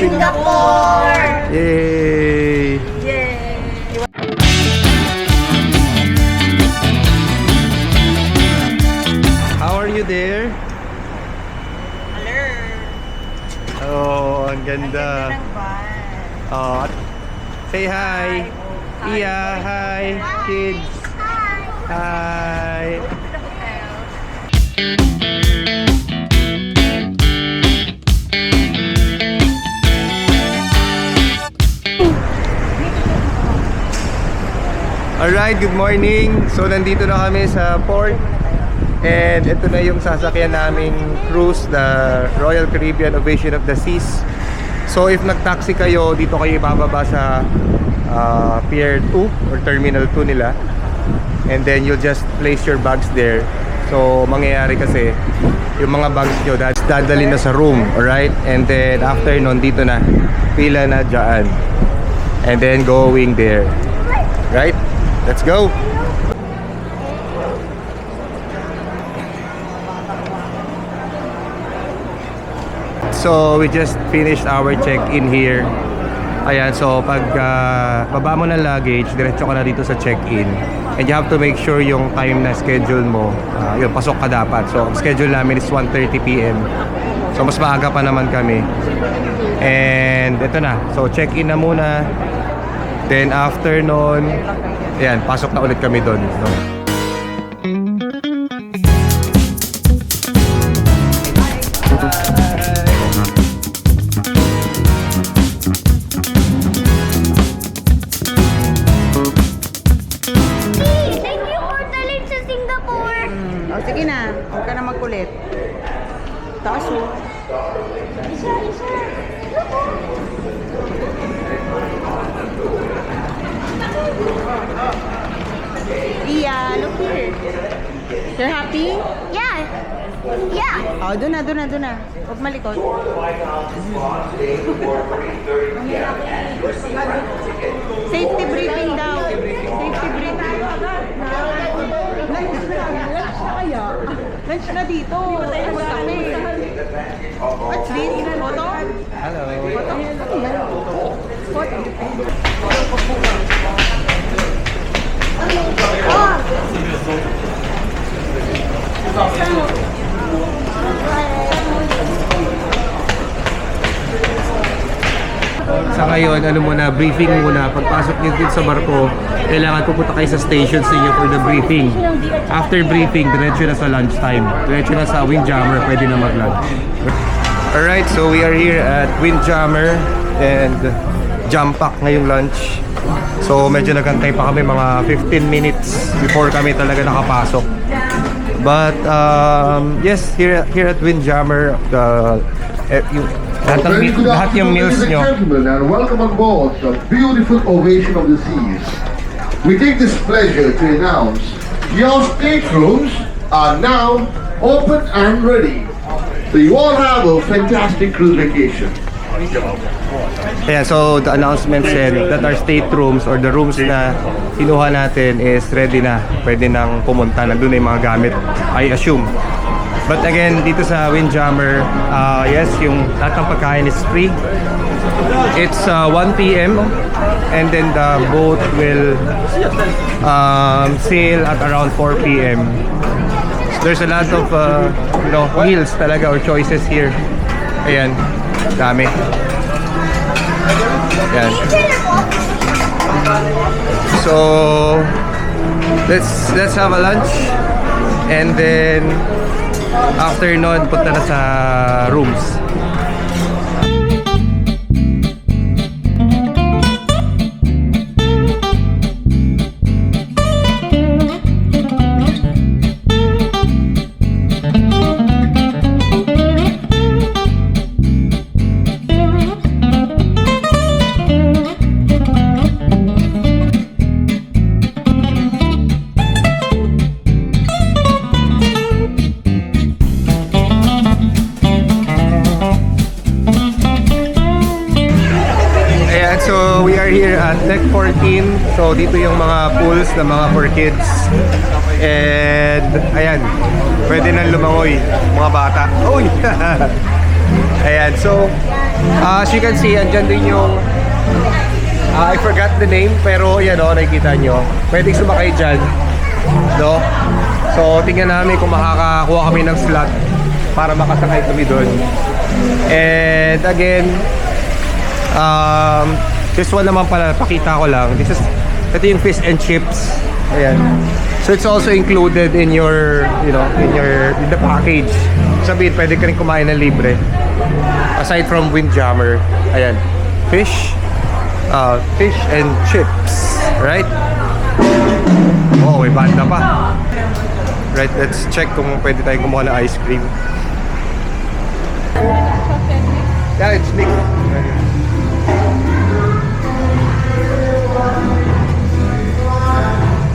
Singapore! Yay! Yay! How are you there? Hello! Oh, ang ganda. Ang ganda ng van. Oh, say hi. Hi. Iya, hi. Kids. Hi. Alright, good morning. So nandito na kami sa port. And ito na yung sasakyan naming cruise, the Royal Caribbean Ovation of the Seas. So if nag-taxi kayo, dito kayo ibababa sa Pier 2 or Terminal 2 nila. And then you'll just place your bags there. So mangyayari kasi, yung mga bags nyo dadali na sa room, alright? And then after nun, dito na, pila na dyan. And then going there. Right? Let's go! So we just finished our check-in here. Ayan, so pag baba mo ng luggage, diretso ka na dito sa check-in. And you have to make sure yung time na schedule mo, yun, pasok ka dapat. So ang schedule namin is 1:30 PM. So mas maaga pa naman kami. And ito na, so check-in na muna. Then after nun, ayan, pasok na ulit kami doon. No? Thank you for telling sa Singapore. O sige na, huwag ka na magkulit. Taas mo. Iya, look here. You're happy? Yeah. Yeah. Oh, doon na. Huwag malikot. Safety briefing daw. Safety briefing. Lunch na kaya? Lunch na dito. Magkape. What's this? Photo? Hello! Sa ngayon, ano muna, briefing muna. Pagpasok nyo dito sa barko, kailangan pupunta kayo sa stations ninyo for the briefing. After briefing, diretso na sa lunchtime. Diretso na sa Windjammer, pwede na mag-lunch. Alright, so we are here at Windjammer and jam pack ngayong lunch. So medyo nagantay pa kami mga 15 minutes before kami talaga nakapasok. But yes, here at Windjammer, lahat yung meals Ladies and nyo. gentlemen, and welcome on board the beautiful Ovation of the Seas. We take this pleasure to announce your staterooms are now open and ready. So you all have a fantastic cruise vacation. Yeah, so the announcement said that our staterooms or the rooms na kinuha natin is ready na. Pwede nang pumunta. Nandun na yung mga gamit, I assume. But again, dito sa Windjammer, yes, yung lahat ng pagkain is free. It's 1 PM and then the boat will sail at around 4 PM. There's a lot of meals talaga or choices here. Ayan, dami. Ayan. So let's have a lunch and then after nun punta na sa rooms. So we are here at Deck 14. So dito yung mga pools na mga for kids. And ayan, pwede nang lumangoy mga bata. Uy! Ayan, so as you can see, andyan din yung I forgot the name, pero yan o, nakikita nyo. Pwedeng sumakay dyan, no? So, tingnan namin kung makakakuha kami ng slot para makasakay kami doon. And again, this one naman pala, pakita ko lang. Ito yung fish and chips. Ayan. So, it's also included in your, you know, in the package. Sabihin, pwede ka rin kumain ng libre. Aside from Windjammer. Ayan. Fish and chips, right? Oh, may banda pa. Right, let's check kung pwede tayong kumuha ng ice cream. Yeah, it's mixed.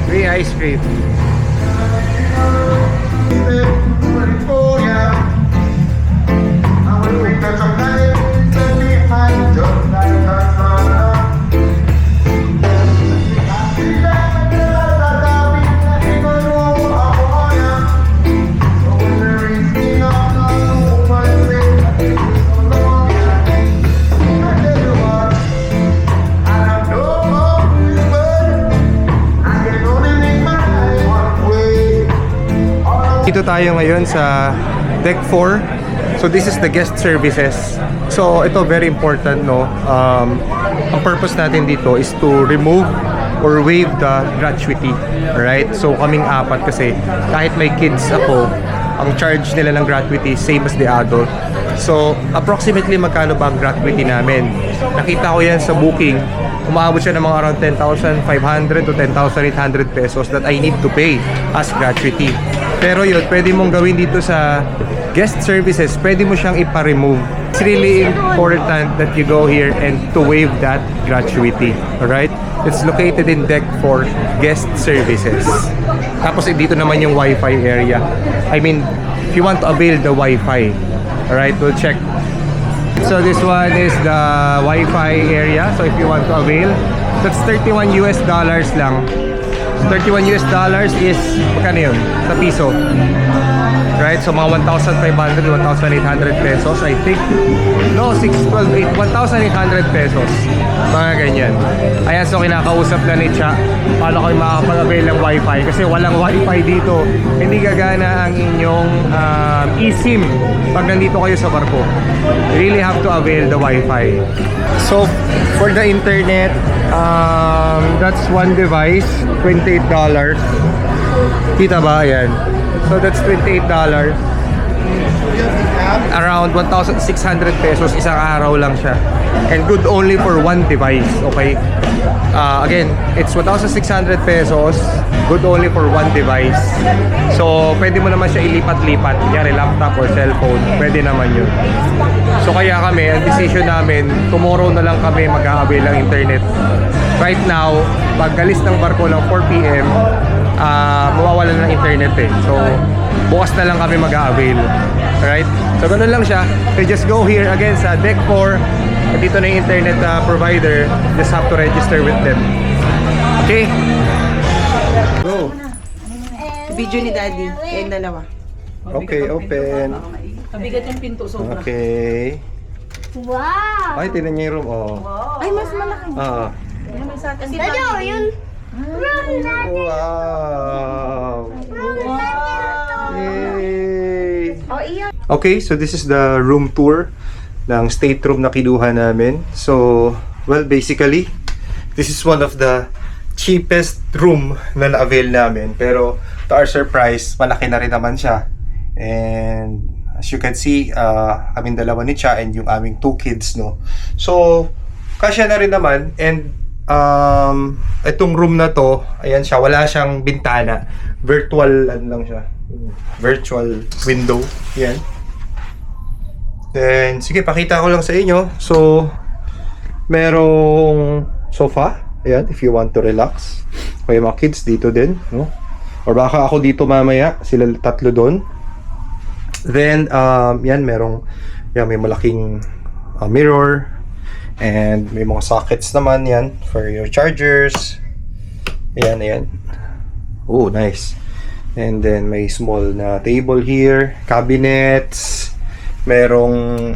Free ice cream. Dito tayo ngayon sa Deck 4. So this is the guest services. So ito very important, no? Ang purpose natin dito is to remove or waive the gratuity. Alright? So kaming apat kasi kahit may kids ako, ang charge nila ng gratuity same as the adult. So approximately magkano ba ang gratuity namin? Nakita ko yan sa booking. Umaabot siya ng mga around 10,500 to 10,800 pesos that I need to pay as gratuity. Pero yun, pwede mong gawin dito sa guest services, pwede mo siyang ipa-remove. It's really important that you go here and to waive that gratuity. Alright? It's located in Deck 4, guest services. Tapos dito naman yung Wi-Fi area. I mean, if you want to avail the Wi-Fi, alright, we'll check. So this one is the Wi-Fi area. So if you want to avail, that's $31 lang. 31 US dollars is magkano yun? Sa piso. Right? So mga 1,500, 1,800 pesos, I think. No, 1,800 pesos. Mga ganyan. Ayan, so kinakausap na ni Cha paano kayo makakapag-avail ng Wi-Fi. Kasi walang Wi-Fi dito. Hindi gagana ang inyong eSIM pag nandito kayo sa barko. You really have to avail the Wi-Fi. So, for the internet, that's one device, $28. Kita ba? Ayan. So that's $28. Around 1,600 pesos isang araw lang siya. And good only for one device, okay? Again, it's 1,600 pesos, good only for one device. So, pwede mo naman siya ilipat-lipat, kunyari laptop or cellphone, pwede naman yun. So, kaya kami, ang decision namin, tomorrow na lang kami mag-a-avail ng internet. Right now, pag alis ng barko ng 4 PM, mawawalan ng internet eh. So, bukas na lang kami mag-a-avail. Alright? So, ganun lang siya. So, just go here again sa Deck 4. At dito na yung internet provider. Just have to register with them. Okay? Go! Video ni Daddy. Kayong dalawa. Okay, open. Mabigat yung pinto, sobra. Okay. Wow! Ay, tinan niyo yung room. Oh. Ay, mas malaki. Kasi Daddy, oh, yun. Wow! Yay! Oh, iyon. Okay, so this is the room tour ng stateroom na kinuha namin. So, well, basically, this is one of the cheapest room na na-avail namin. Pero, to our surprise, malaki na rin naman siya. And, as you can see, kaming dalawa ni Cha and yung aming 2 kids, no? So, kasya na rin naman. And, itong room na to, ayan siya, wala siyang bintana. Virtual, ano lang siya? Virtual window. Yan. Then, sige, pakita ko lang sa inyo. So, merong sofa. Ayan, if you want to relax. Okay, mga kids dito din, no? Or baka ako dito mamaya, sila tatlo doon. Then, yan, merong, yan, may malaking mirror. And may mga sockets naman yan for your chargers. Ayan, ayan. Oh, nice. And then may small na table here, cabinets. Merong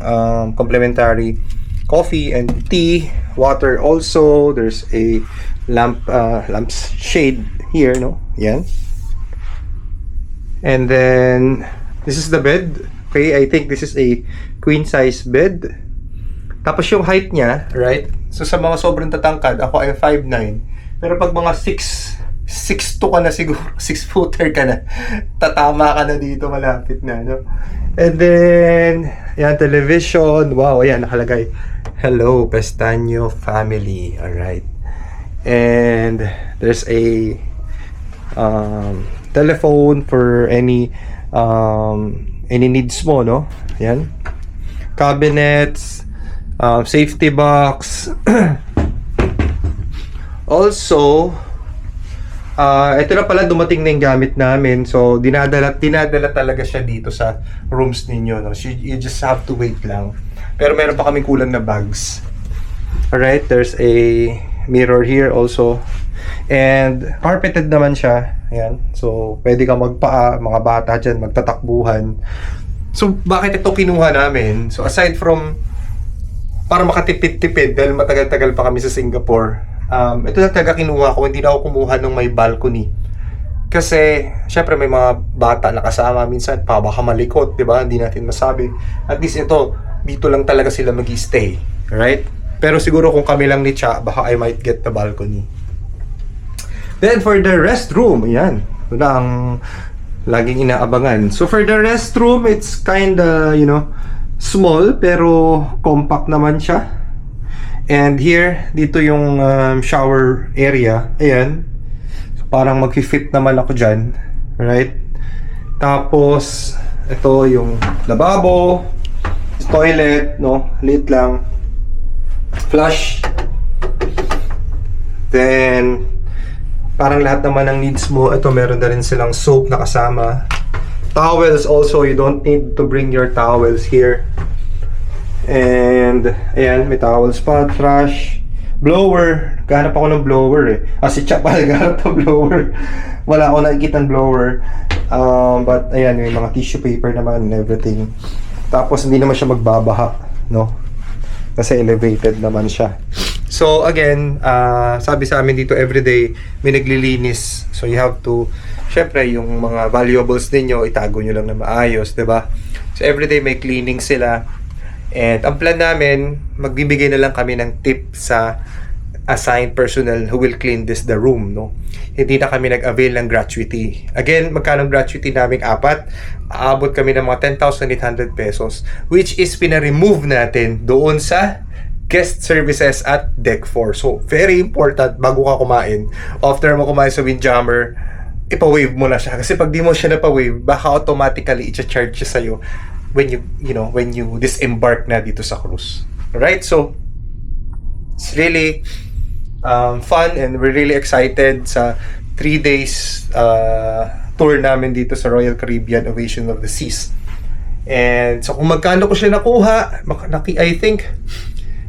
complimentary coffee and tea, water also. There's a lamp shade here, no? Yan. And then this is the bed. Okay, I think this is a queen size bed. Tapos yung height niya, right? So sa mga sobrang tatangkad, ako ay 5'9". Pero pag mga 6'2" ka na siguro, 6-footer ka na, tatama ka na dito, malapit na, no? And then, yan, television. Wow, ayan, nakalagay. Hello, Pestaño family. Alright. And there's a telephone for any needs mo, no? Yan. Cabinets, safety box. Also, ito na pala, dumating na yung gamit namin. So, dinadala talaga siya dito sa rooms ninyo, no? So, you just have to wait lang. Pero meron pa kaming kulang na bags. Alright, there's a mirror here also. And carpeted naman siya. Ayan. So, pwede kang magpaa, mga bata dyan, magtatakbuhan. So, bakit ito kinuha namin? So, aside from para makatipid-tipid dahil matagal-tagal pa kami sa Singapore, ito lang talaga kinuha ko. Hindi na ako kumuha ng may balcony. Kasi, syempre may mga bata na kasama. Minsan, baka malikot, di ba? Hindi natin masabi. At least ito, dito lang talaga sila mag-stay. Right? Pero siguro kung kami lang ni Cha, baka I might get the balcony. Then for the restroom, yan. Ito na ang laging inaabangan. So for the restroom, it's kinda, small pero compact naman siya. And here, dito yung shower area. Ayan. So parang mag-fit naman ako dyan. Right? Tapos, ito yung lababo, toilet, no? Lit lang. Flush. Then, parang lahat naman ng needs mo. Ito, meron na rin silang soap na kasama. Towels also, you don't need to bring your towels here. And, ayan, may towels pa, trash. Blower. Naghanap ako ng blower eh. Si Cha pa naghanap ng blower. Wala ako nakikita ng blower. But, ayan, may mga tissue paper naman and everything. Tapos, hindi naman siya magbabaha, no? Kasi elevated naman siya. So again, sabi sa amin dito everyday may naglilinis. So you have to, syempre yung mga valuables ninyo itago nyo lang na maayos, 'di ba? So everyday may cleaning sila. And ang plan namin, magbibigay na lang kami ng tip sa assigned personnel who will clean the room, no? Hindi na kami nag-avail ng gratuity. Again, magkano gratuity namin? 4. Aabot kami ng mga 10,800 pesos, which is pina-remove natin doon sa guest services at Deck 4. So, very important bago ka kumain. After mo kumain sa Windjammer, ipa-wave mo na siya. Kasi pag di mo siya napa-wave, baka automatically i-charge siya sa'yo when you disembark na dito sa cruise. Alright? So, it's really fun and we're really excited sa 3 days tour namin dito sa Royal Caribbean Ovation of the Seas. And so, kung magkano ko siya nakuha, I think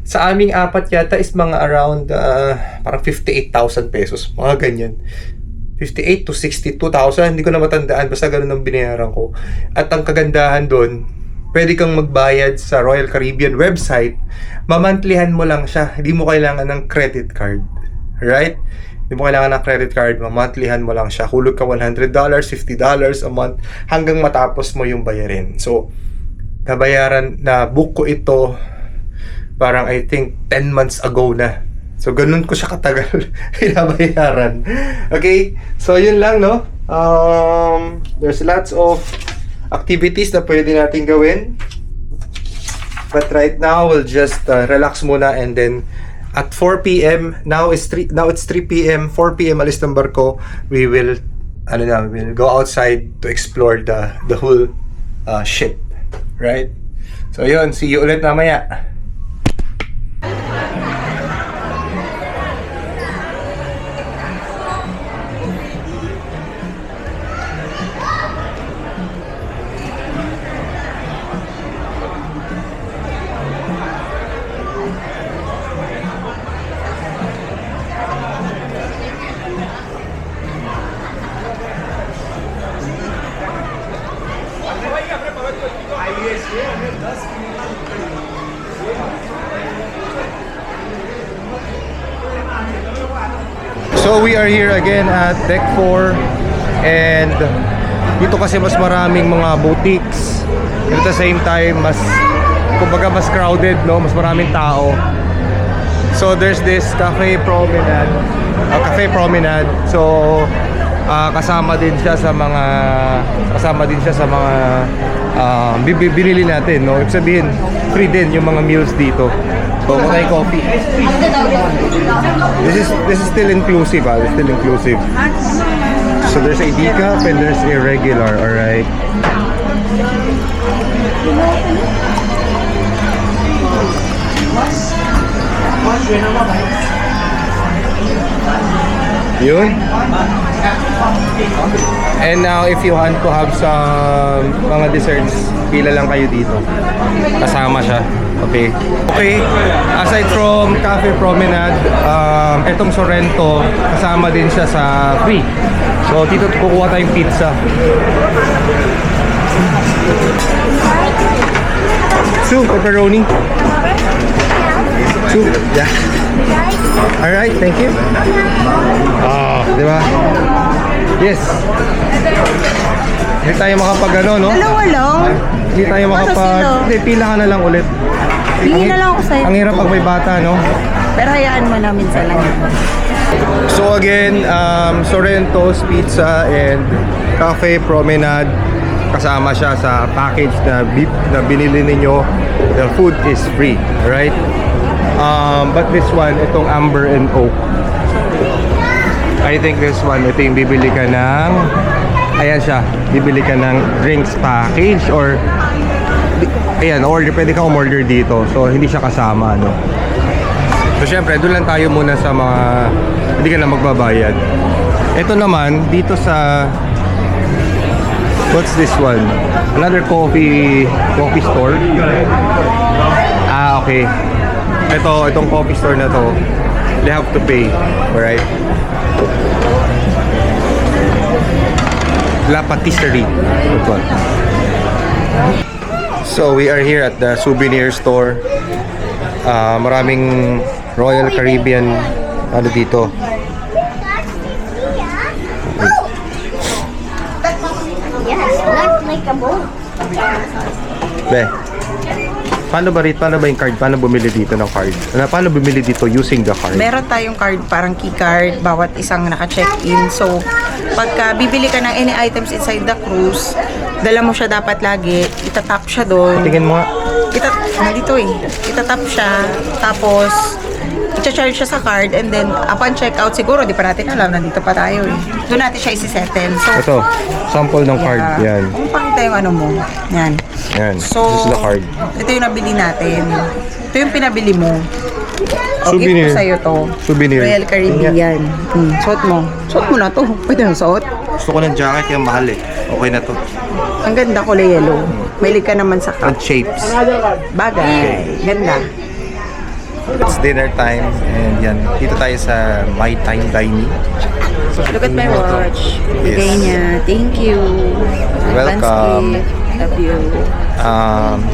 sa aming 4 yata is mga around parang 58,000 pesos. Mga ganyan. 58 to 62,000. Hindi ko na matandaan. Basta ganun ang binayaran ko. At ang kagandahan doon, pwede kang magbayad sa Royal Caribbean website. Mamantlihan mo lang siya. Hindi mo kailangan ng credit card. Right? Hindi mo kailangan ng credit card. Mamantlihan mo lang siya. Hulog ka $100, $50 a month hanggang matapos mo yung bayarin. So, book ko ito parang I think 10 months ago na. So, ganun ko siya katagal pinabayaran. Okay? So, yun lang, no? There's lots of activities na pwede natin gawin. But right now, we'll just relax muna and then at 4 p.m., now it's 3 p.m., 4 p.m. alis ng barko, we will go outside to explore the whole ship. Right? So, yun. See you ulit mamaya. IES, So we are here again at Deck 4 and dito kasi mas maraming mga boutiques and at the same time kumbaga mas crowded, no? Mas maraming tao. So there's this Cafe Promenade. So kasama din siya sa mga binili natin, no? Ibig sabihin free din yung mga meals dito. So may coffee. This is still inclusive, It's still inclusive. So there's a decaf and there's a regular, alright. Yun. And now if you want to have some mga desserts, pila lang kayo dito. Kasama siya. Okay. Aside from Cafe Promenade, etong Sorrento, kasama din siya sa free. So dito kukuha tayong pizza. Two pepperoni. Two. Yeah. Alright, thank you. Di ba? Yes. Hindi tayo makapag no? Dalawa lang. Hindi tayo makapag... Hindi, pila ka na lang ulit. Pili na lang ako sa'yo. Ang hirap pag may bata, no? Pero hayaan mo namin sa lang. So again, Sorrento's Pizza and Cafe Promenade, kasama siya sa package na binili ninyo. The food is free, right? But this one, itong Amber and Oak, I think this one, ito yung bibili ka ng, ayan siya, bibili ka ng drinks package or ayan, or pwede ka umorder dito. So hindi siya kasama, no? So syempre, doon lang tayo muna sa mga hindi ka na magbabayad. Ito naman, dito sa what's this one? Another coffee store. Okay. Itong coffee store na to, they have to pay, alright? La Patisserie. So we are here at the souvenir store. Maraming Royal Caribbean dito. Yes, not like a boat. Paano ba yung card? Paano bumili dito ng card? Paano bumili dito using the card? Meron tayong card, parang key card, bawat isang naka-check-in. So, pagka bibili ka ng any items inside the cruise, dala mo siya dapat lagi, itatap siya doon. Tingin mo nga. Dito itatap siya, tapos i-charge siya sa card, and then upon check-out, siguro, di pa natin alam, nandito pa tayo eh. Doon natin siya isi-settle. So, Ito, sample ng card. Yan. Kung pakita yung ano mo, yan. Yan. So, this is the card. Ito yung nabili natin. Ito yung pinabili mo. O, Souvenir. gift ko sa'yo to. Souvenir. Royal Caribbean. Suot mo. Suot mo na to. Pwede na suot. Gusto ko ng jacket, yung mahal eh. Okay na to. Ang ganda, kulay yellow. Mahilig ka naman sa And cup. shapes. Bagay. Ganda. It's dinner time and yan. Dito tayo sa My Time Dining. Look at my watch. Yes. Bigay niya. Thank you. Welcome. Advance gift. Love you.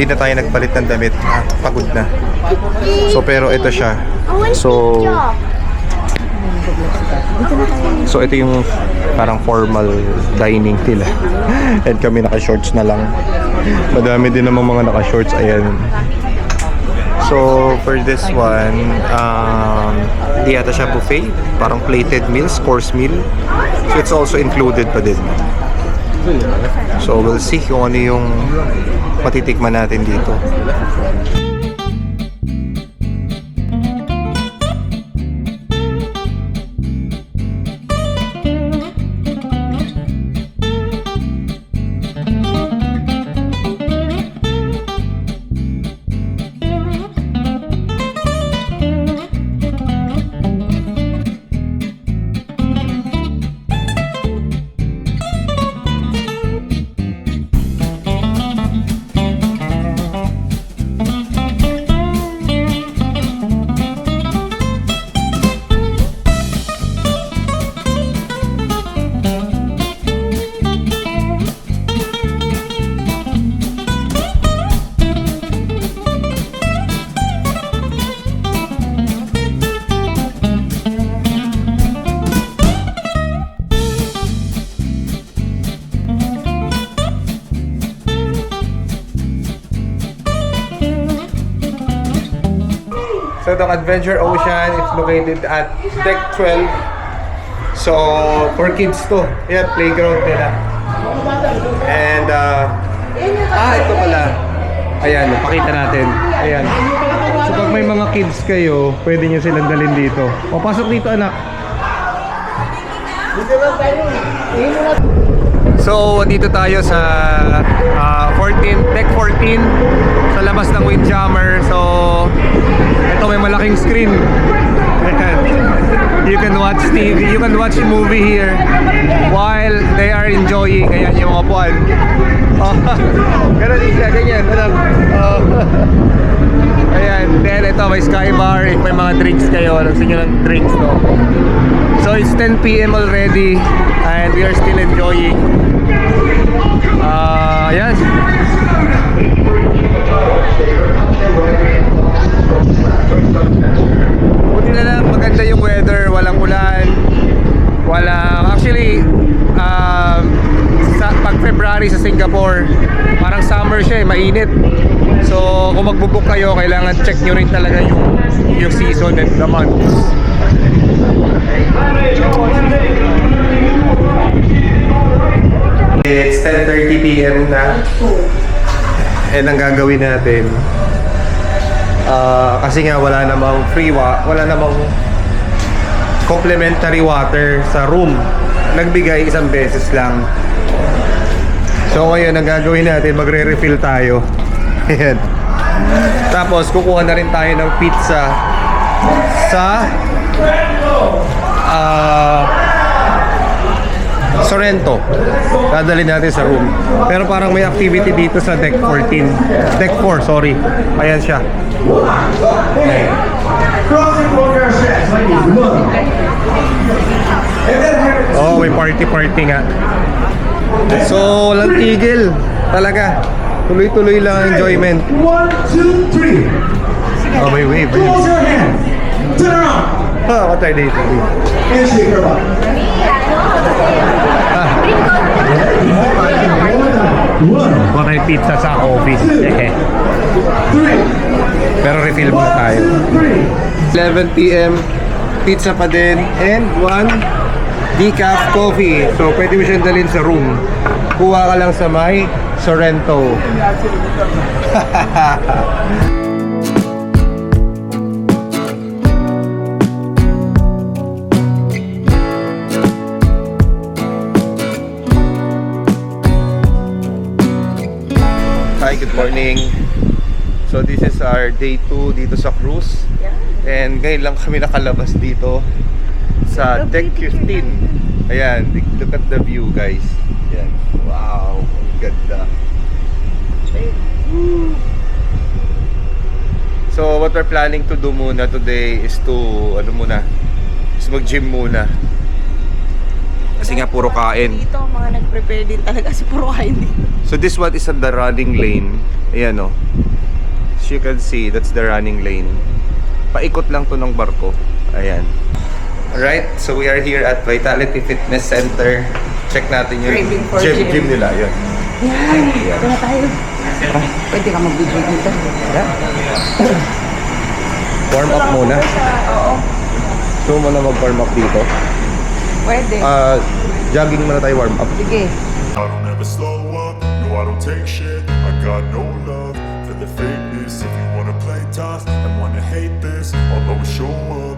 Di na tayo nagpalit ng damit. Pagod na. So pero ito siya. So ito yung parang formal dining nila. And kami naka-shorts na lang. Madami din namang mga naka-shorts. Ayan. So for this one, di yata siya buffet. Parang plated meals, course meal. So it's also included pa din. So we'll see kung ano yung matitikman natin dito. ng Adventure Ocean. It's located at Deck 12. So, for kids to. Ayan, playground nila. And, ito pala. Ayan, pakita natin. Ayan. So, pag may mga kids kayo, pwede nyo silang dalhin dito. Papasok dito, anak. So, dito tayo sa 14, Deck 14 sa labas ng Windjammer. So, ito may malaking screen. Ayan. You can watch TV, you can watch movie here while they are enjoying. Ayan yung mga puan. Oh, ganun din siya, ganyan. Ayan, then ito may sky bar. If may mga drinks kayo, nagsin nyo ng drinks, no? So it's 10 PM already and we are still enjoying. Ayan. Buti na lang maganda yung weather, walang ulan, actually pag February sa Singapore parang summer siya mainit. So kung magbubook kayo, kailangan check nyo rin talaga yung season and the months. It's 10:30 PM na. And ang gagawin natin, kasi nga wala namang complimentary water sa room. Nagbigay isang beses lang. So ngayon ang gagawin natin, magre-refill tayo. Ayan. Tapos kukuha na rin tayo ng pizza sa Sorrento. Dadalhin natin sa room. Pero parang may activity dito sa Deck 14. Deck 4, sorry. Ayan siya. Oh, may party nga. So, walang tigil. Talaga. Tuloy-tuloy lang ang enjoyment. 1, 2, 3. Oh, may wave. Close your hands. Turn around. What are they doing? And shake your butt. Baka may pizza sa office. 3. Pero refill muna tayo. 11 PM, pizza pa din, and 1 decaf coffee. So pwede mo siyang dalhin sa room. Kuha ka lang sa may Sorrento. Hi, good morning. So this is our day 2 dito sa cruise. And ngayon lang kami nakalabas dito sa Deck 15. Ayan, look at the view, guys. Ayan. Wow, ganda. So what we're planning to do muna today is to mag-gym muna. Kasi nga puro kain. Dito, mga nag-prepare din talaga si puro kain dito. So this one is at the running lane. Ayan o. As you can see, that's the running lane. Paikot lang to ng barko. Ayan. Alright, so we are here at Vitality Fitness Center. Check natin yung Craving for gym. nila. Yun. Yan, ito na tayo. Pwede ka mag-video dito. Warm up muna. Gusto mo na mag-warm up dito? Pwede. Jogging muna tayo, warm up. Sige. I don't ever slow up, no I don't take shit. I got no love for the fakeness. If you wanna play tough and wanna hate this, I'll always show up.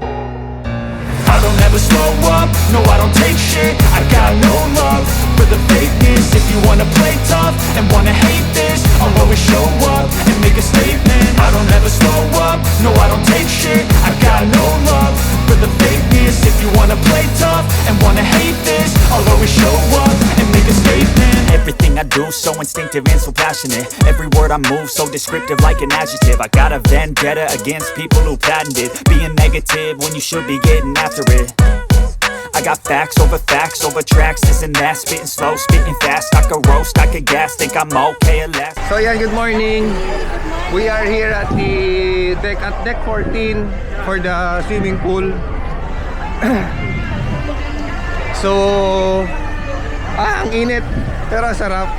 I don't ever slow up, no I don't take shit. I got no love for the fakeness. If you wanna play tough and wanna hate this, I'll always show up and make a statement. I don't ever slow up, no I don't take shit. I got no love for the fakeness. If you wanna play tough and wanna hate this, I'll always show up and make a statement. Everything I do so instinctive and so passionate. Every word I move so descriptive like an adjective. I got a vendetta against people who patented being negative when you should be getting after it. I got facts over tracks, this and that. Spitting slow, spitting fast. I could roast, I could gas, think I'm okay at last. So yan, good morning. We are here at the Deck 14 for the swimming pool. So, ang init pero sarap.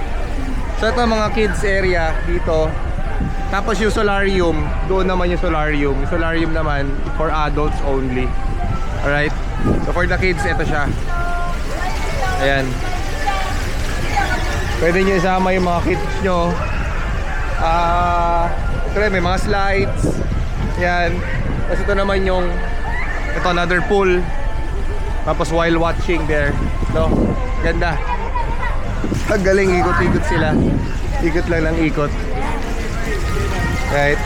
So ito mga kids area dito. Tapos yung solarium, doon naman yung solarium. Yung solarium naman for adults only. Alright? So for the kids, ito siya. Ayan. Pwede nyo isama yung mga kids nyo. Ito rin, may mga slides. Ayan. Tapos ito naman yung, ito another pool. Tapos while watching there, no? Ganda. Ang galing, ikot-ikot sila. Ikot lang ng ikot. Right.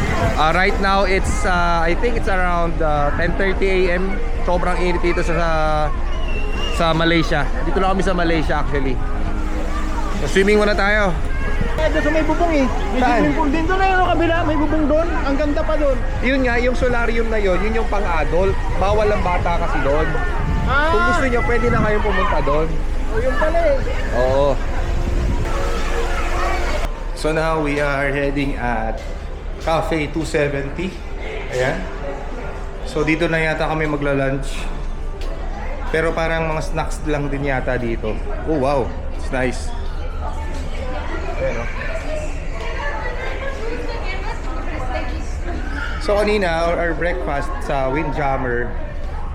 Right now it's I think it's around 10:30 AM. Sobrang init dito sa Malaysia. Dito lang kami sa Malaysia actually. So, swimming muna tayo. Doon sa may bubong eh. May Saan? swimming pool din doon na yung kabila. May bubong doon. Ang ganda pa doon. Yun nga, yung solarium na yun yung pang-adult. Bawal ang bata kasi doon. Kung gusto nyo, pwede na kayong pumunta doon. O yun pala eh. Oo. So now we are heading at Cafe 270. Ayan. So dito na yata kami magla-lunch. Pero parang mga snacks lang din yata dito. Oh wow, it's nice. Ayan, oh. So kanina, our breakfast sa Windjammer.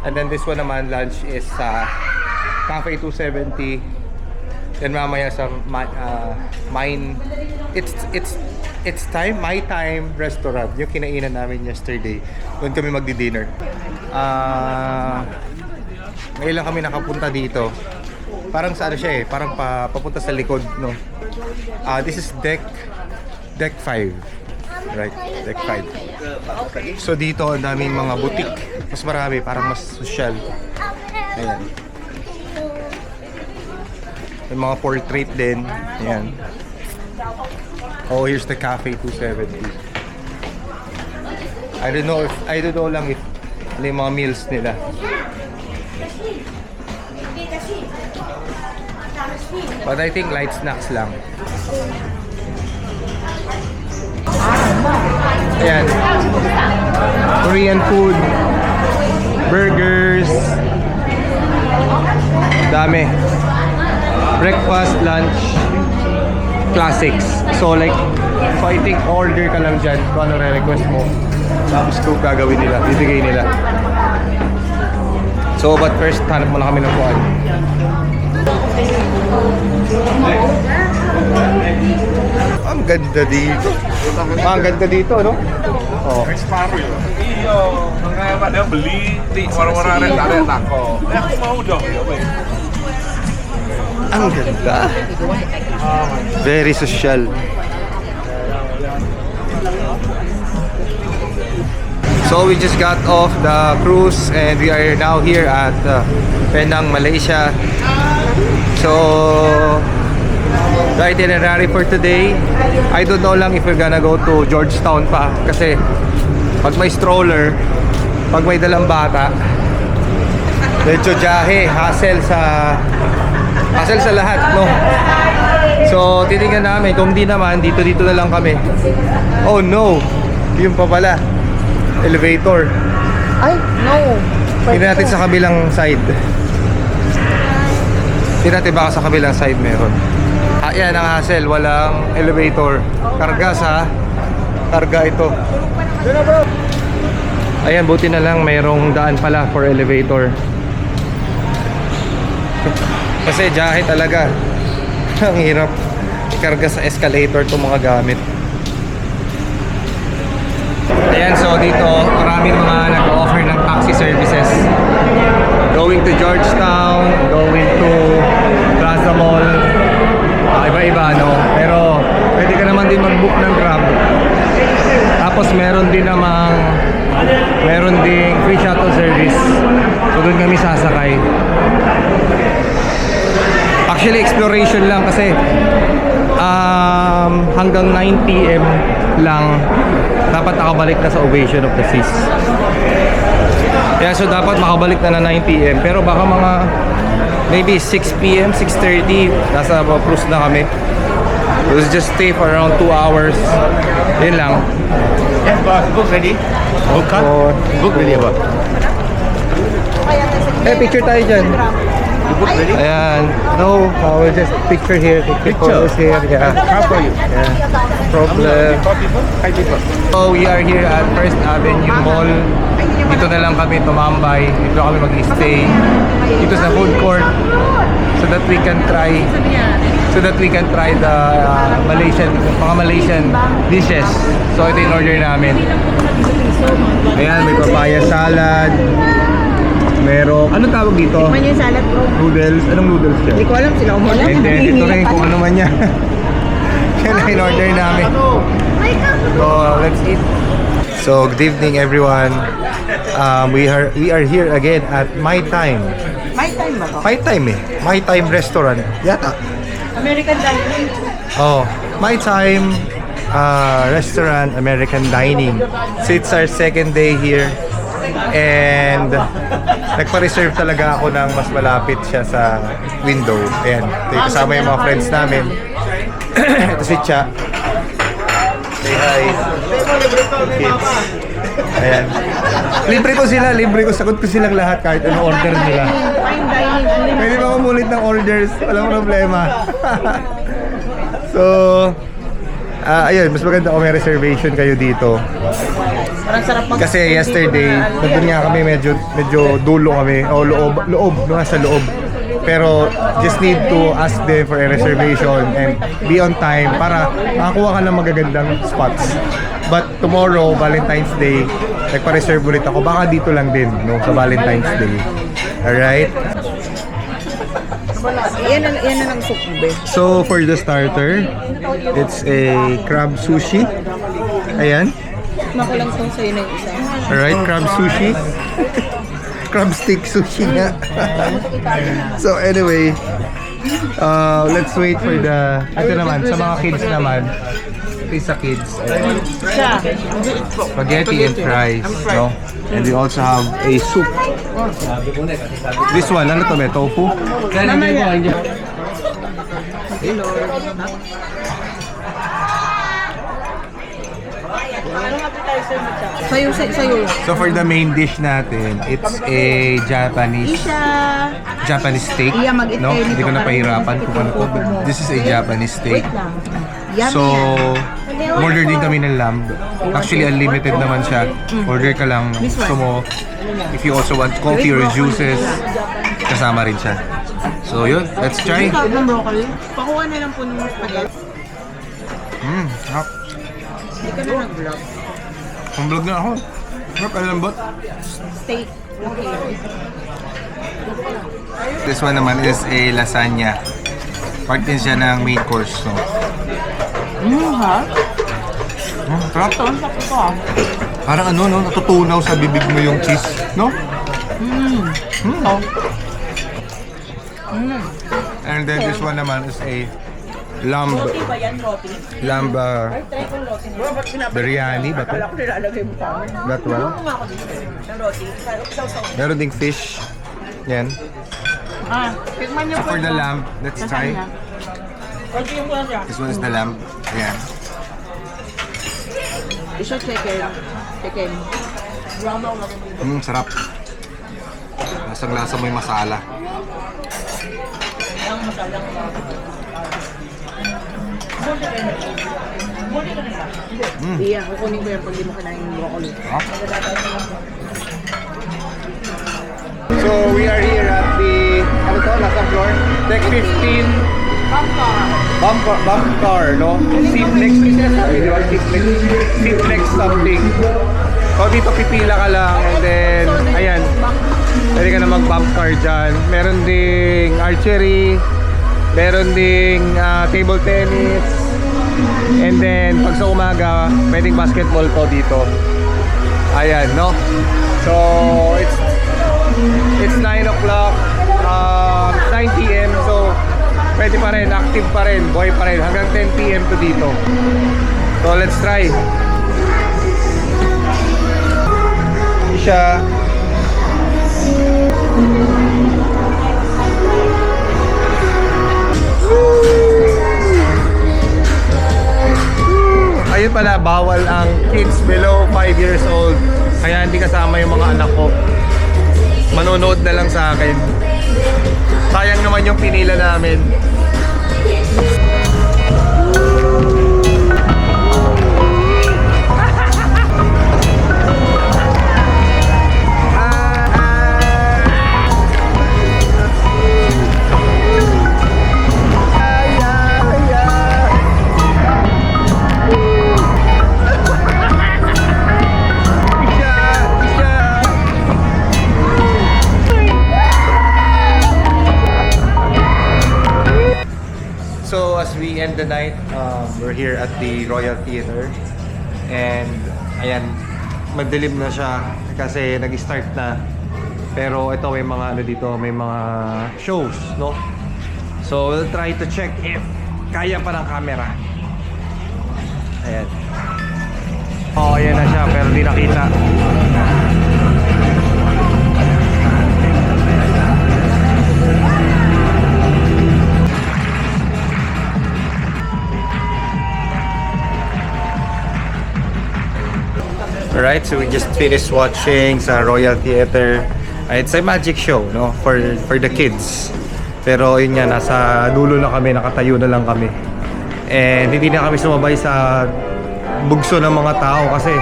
And then this one naman, lunch is sa Cafe 270. Then mamaya sa Mine. It's time, My Time restaurant. Yung kinainan namin yesterday. Doon kami magdi-dinner. Ngayon lang kami nakapunta dito. Parang sa ano siya eh, parang papunta sa likod, no. This is deck 5. Right, deck 5. So dito ang daming mga boutique. Mas marami, parang mas social. Ayan. May mga portrait din. Ayan. Oh, here's the Cafe 270. I don't know lang if ano yung mga meals nila. But I think light snacks lang. Ayan. Korean food. Burgers. Dami. Breakfast, lunch, classics. So I think order ka lang dyan kung ano re-request mo. Tapos kung gagawin nila, bibigay nila. So but first, hanap muna kami ng kuwan. Ang ganda dito. Ang ganda dito, no? Oh. Separuh ya. Iya, makanya pada beli di orang-orang yang tak ada tako. Aku mau dong ya weh. Ang ganda. Very social. So we just got off the cruise and we are now here at Penang, Malaysia. So the itinerary for today, I don't know lang if we're gonna go to Georgetown pa kasi pag may stroller, pag may dalang bata, medyo jahe, hassle sa lahat, no? So titingnan namin kung di naman dito na lang kami. Oh no, yun pa pala, elevator. Ay, no. Tingnan natin sa kabilang side. Tingnan natin baka sa kabilang side meron. Yan ang hassle, walang elevator. Karga ito. Ayan, buti na lang mayroong daan pala for elevator. Kasi jahe talaga. Ang hirap ikarga sa escalator itong mga gamit. Ayan, so dito maraming mga nag-offer ng taxi services. Going to Georgetown, going to Plaza Mall. Iba-iba, no? Pero pwede ka naman din mag-book ng Grab. Tapos meron ding free shuttle service. So doon kami sasakay. Actually exploration lang kasi hanggang 9 PM lang dapat nakabalik na sa Ovation of the Seas. Yeah, so dapat makabalik na 9 PM. Pero baka mga maybe 6 PM, 6:30 nasa cruise na kami. We'll just stay for around 2 hours. Yun lang. Yes, boss. Book ready? Book ready, boss. Picture tayo dyan. Ayan. No, we'll just picture here. Take photos here. Yeah. How for you? Yeah. Problem. 4 people? 5 people. So we are here at First Avenue Mall. Dito na lang kami tumambay. Dito kami mag-stay. Dito sa food court. So that we can try the mga Malaysian dishes. So ito yung order namin. Ayan, may papaya salad. Merong, anong tawag dito? Man yung salad bro. Noodles. Anong noodles yan? Hindi ko alam sila umula. And then ito rin kung ano man yan. Yan ang in-order namin. So let's eat. So good evening everyone. We are here again at My Time. My time ba to? My Time eh. My Time restaurant. Yata. American dining. Oh, My Time restaurant, American dining. So it's our second day here. And nagpa-reserve talaga ako ng mas malapit siya sa window. Ayan, kasama yung mga friends namin. Ito si Cha. Say hi. Kids. Ayan. Libre ko sila, sagot ko silang lahat kahit ano order nila. Fine dining. Pwede ba kumulit ng orders? Walang problema. So, ayun, mas maganda kung may reservation kayo dito. Parang sarap mag- Kasi yesterday, nandun nga kami medyo dulo kami. O loob, nasa loob. Pero just need to ask them for a reservation and be on time para makakuha ka ng magagandang spots. But tomorrow, Valentine's Day, nagpa-reserve ulit ako. Baka dito lang din, no, sa Valentine's Day. Alright? Yan na lang soup be. So, for the starter, it's a crab sushi. Ayan. Mako lang tong sa'yo na yung isa. Alright, crab sushi. Crab stick sushi nga. So anyway, let's wait for the... Ito naman, sa mga kids naman. Ito yung sa kids. Siya. Spaghetti and fries, no? And we also have a soup. This one, ano to, may tofu? Sa'yo. So for the main dish natin, it's a Japanese steak. Iya, mag-eat No, kayo nito hindi ko para napahirapan hindi kung ano to. But this is a Japanese steak. Yummy So, yan. order din kami ng lamb. Actually, unlimited naman siya. Order ka lang. Gusto mo, if you also want coffee or juices, kasama rin siya. So, yun. Let's try. Tawag ng broccoli. Pakuha na lang po ng spaghetti. Sarap. Hindi ka na nag-vlog. Pang-vlog na ako. Sarap, alambot. Steak. Okay. This one naman is a lasagna. Part din siya ng main course. So. Ha? Sarap. Sarap ito ah. Parang ano, no? Natutunaw sa bibig mo yung cheese, no? And then this one naman is a lamb biryani ba to? That one? Meron ding fish. Yan. Tikman niyo po. For the lamb, let's try. This one is the lamb. Yan. Isa chicken. Sarap. Lasang-lasa mo yung masala. Iya, kukunin ko yan pag di mo kinain yung broccoli. So we are here at the, ano to, nasa floor? Deck 15. Bump car, no? Seatflex. Di ba? Seatflex something. So dito pipila ka lang and then, ayan. Pwede ka na mag-bump car dyan. Meron ding archery. Meron ding table tennis. And then, pag sa umaga, pwedeng basketball po dito. Ayan, no? So, it's 9 o'clock, 9 p.m. So, pwede pa rin, active pa rin, buhay pa rin. Hanggang 10 p.m. to dito. So, let's try. Siya. Ayun pala, bawal ang kids below 5 years old. Kaya hindi kasama yung mga anak ko. manonood na lang sa akin. Sayang naman yung pinila namin. So as we end the night, we're here at the Royal Theatre. And ayan, madilim na siya kasi nag-start na. Pero ito may mga ano dito, may mga shows, no? So we'll try to check if kaya pa ng camera. Ayan. Oh, ayan na siya pero di nakita. Alright, so we just finished watching sa Royal Theatre. It's a magic show, no, for the kids. Pero yun nga, nasa dulo na kami, nakatayo na lang kami. And hindi na kami sumabay sa bugso ng mga tao kasi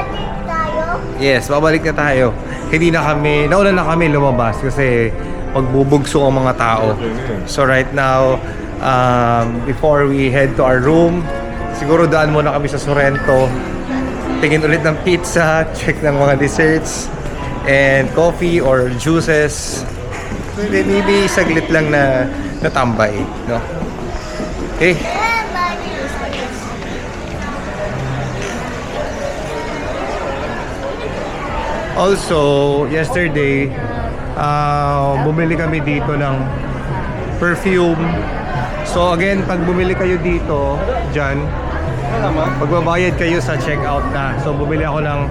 yes, babalik na tayo. Hindi na kami, nauna na kami lumabas kasi magbubugso ang mga tao. So right now, before we head to our room, siguro daan muna kami sa Sorrento. Tingin ulit ng pizza, check ng mga desserts, and coffee or juices. Maybe saglit lang na natambay, no? Okay. Also, yesterday, bumili kami dito ng perfume. So again, pag bumili kayo dito, dyan, magbabayad kayo sa checkout na. So bumili ako ng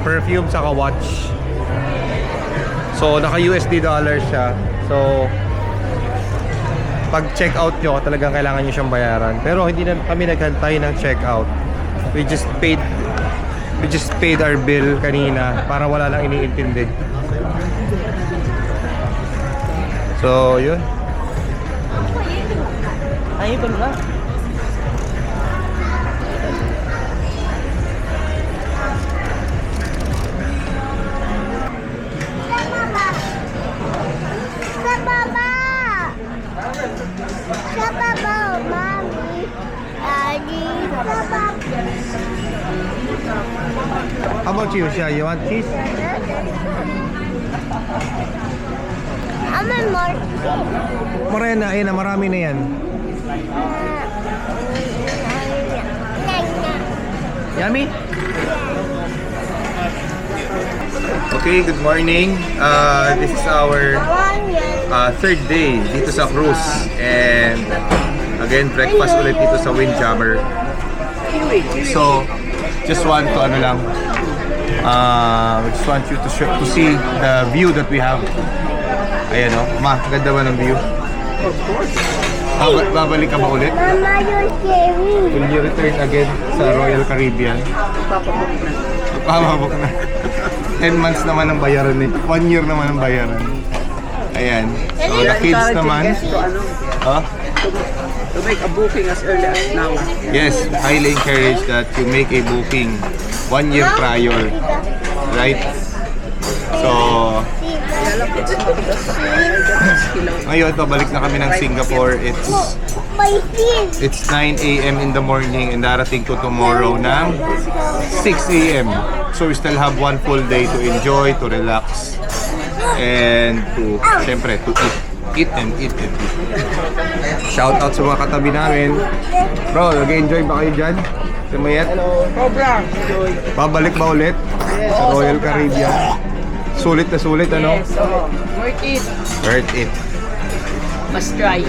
perfume saka watch. So naka USD dollars siya. So pag checkout nyo, talagang kailangan nyo siyang bayaran. Pero hindi na kami naghantay ng checkout. We just paid our bill kanina para wala lang iniintindi. So yun. Ayun pa na. How about you, Shia? You want cheese? I'm a more. Morena, ayun na, marami na yan. Yummy? Okay, good morning. This is our third day dito sa cruise. And again, breakfast ulit dito sa Windjammer. So, just want to just want you to see the view that we have. Ayan o, ganda ba ng view? Of course. Babalik ka ba ulit? Mama, you're scary. Will you return again sa Royal Caribbean? Papabok na. 10 months naman ang bayaran nito. 1 year naman ang bayaran. Ayan. So the kids naman. To make a booking as early as now. Yes, highly encourage that you make a booking 1 year prior. Right? So ngayon, pabalik na kami ng Singapore. It's 9 AM in the morning and darating ko tomorrow ng 6 AM. So we still have one full day to enjoy, to relax, and to, syempre, to eat and eat. Shout out sa mga katabi namin. Bro, nag-enjoy ba kayo dyan? Sumayat? Sobra. Enjoy. Babalik ba ulit sa Royal Caribbean? Sulit na sulit, ano? So, worth it. Worth it. Must try.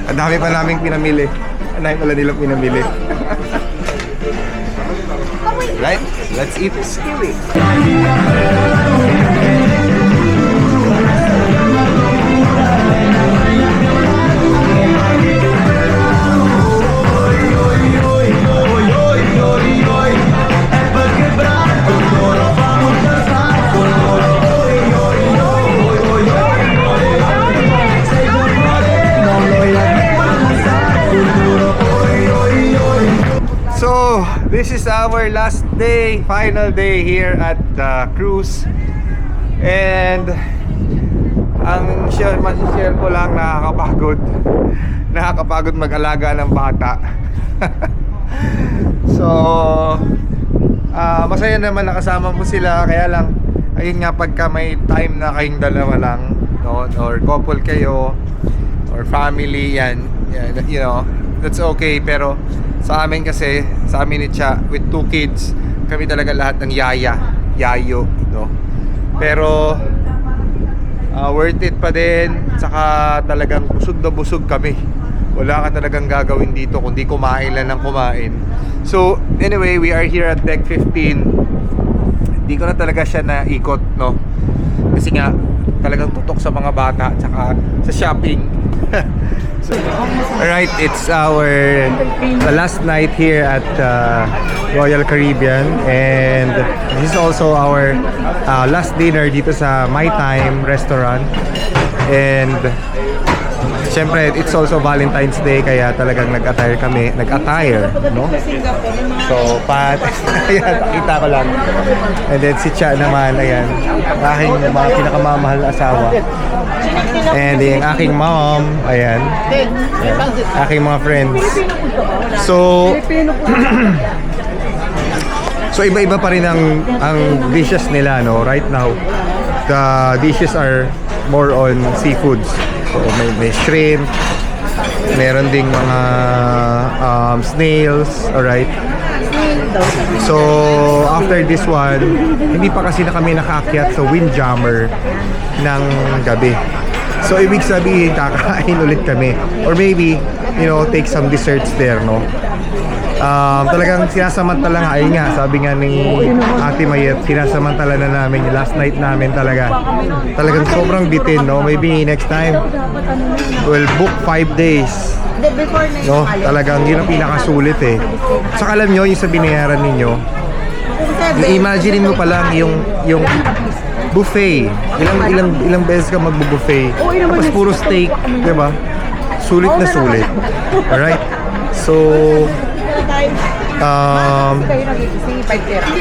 Ang dami pa naming pinamili. Ang dami pala nilang pinamili. Right? Let's eat. our last day, final day here at the cruise. And masishare ko lang, nakakapagod mag-alaga ng bata. So masaya naman nakasama mo sila, kaya lang ayun nga, pagka may time na kayong dalawa lang, no, or couple kayo or family, yan, you know, that's okay. Pero sa amin kasi, sa amin ni Cha, with 2 kids, kami talaga lahat ng yayo, no. Pero worth it pa din. Saka talagang busog na busog kami. Wala ka talagang gagawin dito kundi kumain lang ng kumain. So anyway, we are here at deck 15. Hindi ko na talaga siya naikot, no, kasi nga talagang tutok sa mga bata tsaka sa shopping. So, alright, it's the last night here at Royal Caribbean, and this is also our last dinner dito sa My Time restaurant. And syempre, it's also Valentine's Day, kaya talagang nag-attire, no? So, ayan, kita ko lang. And then si Cha naman, ayan, aking mga pinakamamahal na asawa. And yung aking mom, ayan, aking mga friends. So, so iba-iba pa rin ang dishes nila, no? Right now, the dishes are more on seafoods. So, may shrimp, meron ding mga snails, alright? So, after this one, hindi pa kasi na kami nakaakyat sa Windjammer ng gabi. So, ibig sabihin, kakain ulit kami. Or maybe, you know, take some desserts there, no? Talagang sinasamantala nga, ayun nga, sabi nga ni Ate Mayet, sinasamantala na namin yung last night namin talagang sobrang bitin, no? Maybe next time we'll book 5 days, no? Talagang yun ang pinakasulit eh. Saka alam nyo, yung sa binayaran ninyo, imagine mo pa lang yung buffet, ilang beses ka magbu-buffet, tapos puro steak, diba? Sulit na sulit. Alright, so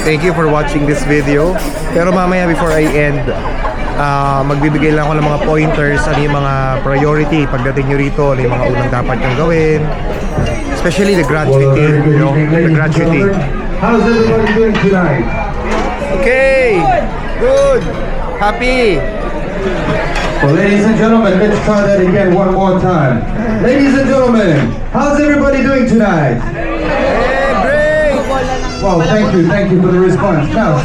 thank you for watching this video. Pero mamaya, before I end, magbibigay lang ako ng mga pointers, ano yung mga priority pagdating nyo rito, ano yung mga unang dapat nyong gawin, especially the gratuity, you know, the gratuity. How's everybody doing tonight? Okay, good, happy. Well, ladies and gentlemen, let's try that again one more time. Ladies and gentlemen, how's everybody doing tonight? Great. Well, thank you for the response. Now,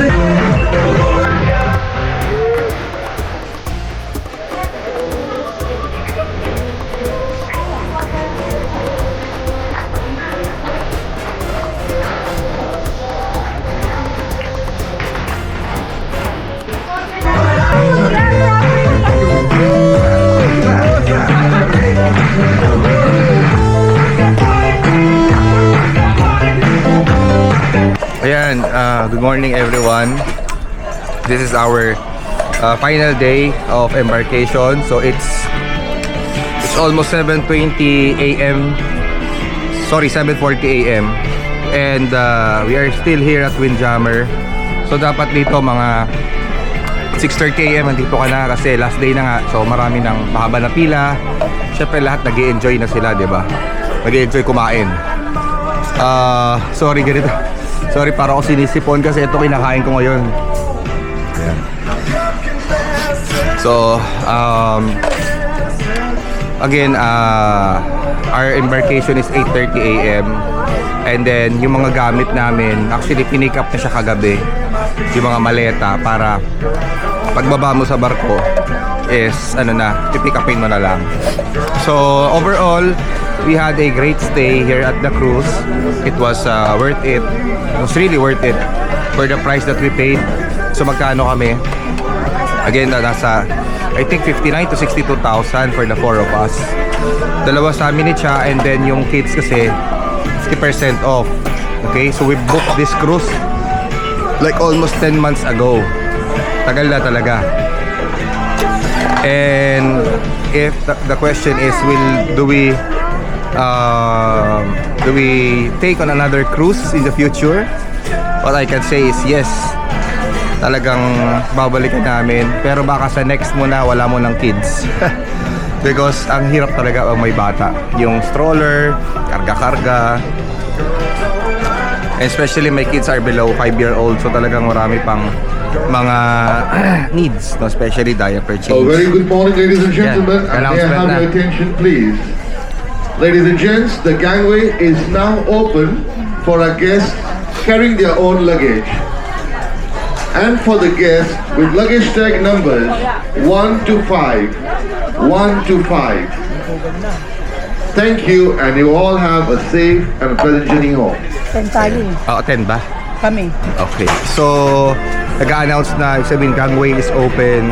Ayan, good morning everyone. This is our final day of embarkation. So it's almost 7:20 a.m. Sorry, 7:40 a.m. And we are still here at Windjammer. So dapat dito mga 6:30 a.m. andito ka na kasi last day na nga. So marami ng mahaba na pila. Syempre lahat nag-i-enjoy na sila, 'di ba? Nag-i-enjoy kumain. Sorry ganito. Sorry, para ako sinisipon kasi ito kinakain ko ngayon. Ayan. So, again, our embarkation is 8:30 a.m. And then, yung mga gamit namin, actually, pinick up na siya kagabi. Yung mga maleta para pagbaba mo sa barko is, pipick upin mo na lang. So, overall, we had a great stay here at the cruise. It was worth it. It was really worth it for the price that we paid. So magkano kami? Again, nasa I think 59 to 62,000 for the 4 of us. Dalawa sa amin ni Cha, and then yung kids kasi 50% off. Okay, so we booked this cruise like almost 10 months ago. Tagal na talaga. And if the question is, do we take on another cruise in the future? what I can say is yes, talagang babalikan namin. Pero baka sa next mo na wala mo ng kids. Because ang hirap talaga ang may bata. Yung stroller, karga-karga. Especially my kids are below 5-year-old, so talagang marami pang mga needs, no? Especially diaper change. A very good morning, ladies and gentlemen. Yeah, And may I announcement have na. your attention, please? Ladies and gents, the gangway is now open for our guests carrying their own luggage. And for the guests with luggage tag numbers 1 to 5. 1 to 5. Thank you, and you all have a safe and a pleasant journey home. 10 tayo eh. 10 ba? Kami. Okay. So, nag-a-announce na, ibig sabihin, gangway is open.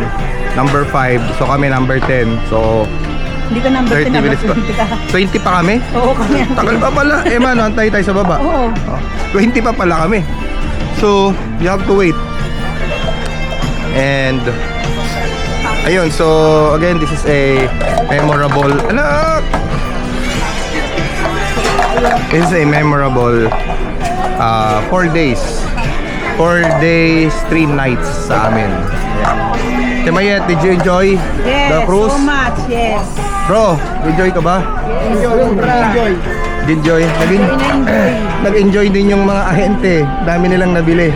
Number 5. So, kami number 10. So, Hindi ka number 30 10, number minutes pa. 20 ka. 20 pa kami? Oo, kami. Tagal pa pala. Mano, antay tayo sa baba. Oo. 20 pa pala kami. So, you have to wait. And, ayun. So, again, this is a memorable... Anak! This is a memorable 4 days. 4 days, 3 nights sa amin. Yeah. Timayet, did you enjoy the cruise? so much, yes. Bro, enjoy ka ba? Enjoy. Enjoy. Nag-enjoy din yung mga ahente. Dami nilang nabili.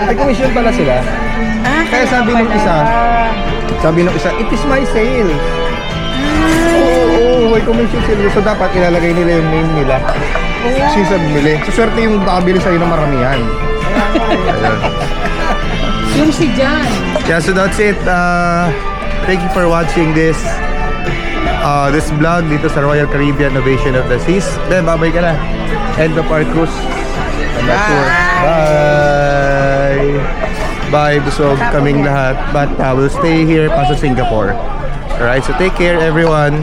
May commission pala sila. Kaya sabi nung isa, it is my sale. Oo, may commission sila. So dapat ilalagay nila yung name nila. Since bumili. So swerte yung nakabili sa'yo ng maramihan. Ayun. Yung si John. Yeah, so that's it. Thank you for watching this vlog dito sa Royal Caribbean Ovation of the Seas. Then, babay ka na. End of our cruise. And our tour. Bye! Bye, busog kaming lahat. But we'll stay here pa sa Singapore. Alright, so take care everyone.